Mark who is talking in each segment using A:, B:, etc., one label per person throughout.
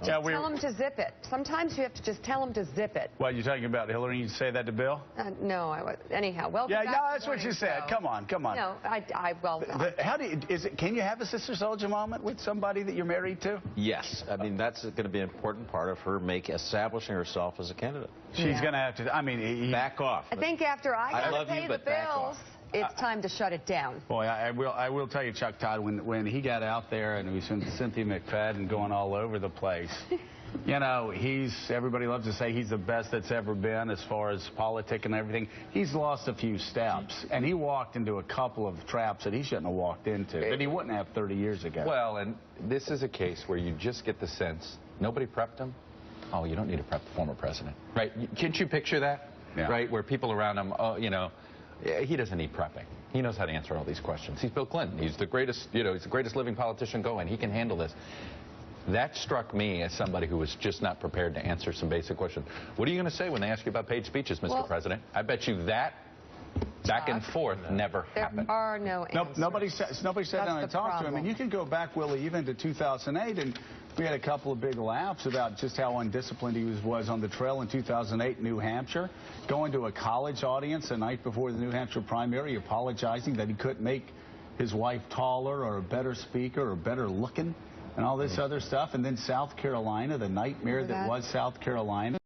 A: Yeah,
B: Tell them to zip it. Sometimes you have to just tell them to zip it.
A: What, you talking about Hillary? You say that to Bill?
B: No, I was. Anyhow, welcome
A: Yeah,
B: back
A: no,
B: to
A: that's what you
B: Morning
A: said.
B: Show.
A: Come on, come on.
B: No,
A: How do you, can you have a Sister Soldier moment with somebody that you're married to?
C: Yes. I mean, that's going to be an important part of her establishing herself as a candidate.
A: She's going to have to, I mean...
C: Back off.
B: I think after I got to
C: love
B: pay
C: you,
B: the
C: but back
B: bills,
C: off.
B: it's time to shut it down.
A: Boy, I will tell you, Chuck Todd, when he got out there and he was Cynthia McFadden going all over the place, you know, everybody loves to say he's the best that's ever been as far as politic and everything. He's lost a few steps, and he walked into a couple of traps that he shouldn't have walked into, that he wouldn't have 30 years ago.
D: Well, and this is a case where you just get the sense nobody prepped him. Oh, you don't need to prep the former president, right? Can't you picture that?
A: Yeah.
D: Right, where people around him, oh, you know, he doesn't need prepping. He knows how to answer all these questions. He's Bill Clinton. He's the greatest, you know, he's the greatest living politician going. He can handle this. That struck me as somebody who was just not prepared to answer some basic questions. What are you going to say when they ask you about paid speeches, Mr. President? I bet you that back and forth never happened.
B: There are no answers.
A: Nobody sat down and talked to him. And you can go back, Willie, even to 2008, and we had a couple of big laughs about just how undisciplined he was on the trail in 2008 in New Hampshire, going to a college audience the night before the New Hampshire primary, apologizing that he couldn't make his wife taller or a better speaker or better looking and all this other stuff. And then South Carolina, the nightmare that was South Carolina.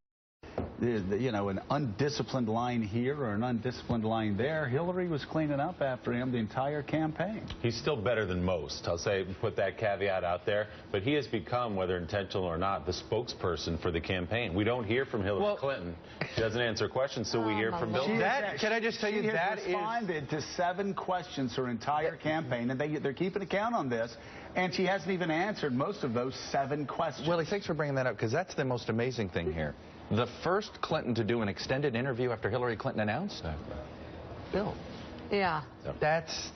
A: You know, an undisciplined line here or an undisciplined line there. Hillary was cleaning up after him the entire campaign.
E: He's still better than most. I'll say, put that caveat out there. But he has become, whether intentional or not, the spokesperson for the campaign. We don't hear from Hillary Clinton. She doesn't answer questions, so we hear from Bill.
D: Can I just tell you, that
A: she has responded to 7 questions her entire campaign, and they're keeping account on this. And she hasn't even answered most of those 7 questions.
D: Willie, thanks for bringing that up, because that's the most amazing thing here. The first Clinton to do an extended interview after Hillary Clinton announced? Bill.
B: Yeah.
D: That's...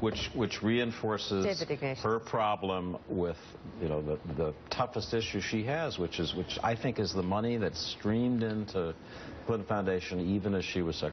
C: Which reinforces her problem with, you know, the toughest issue she has, which I think is the money that's streamed into Clinton Foundation even as she was Secretary.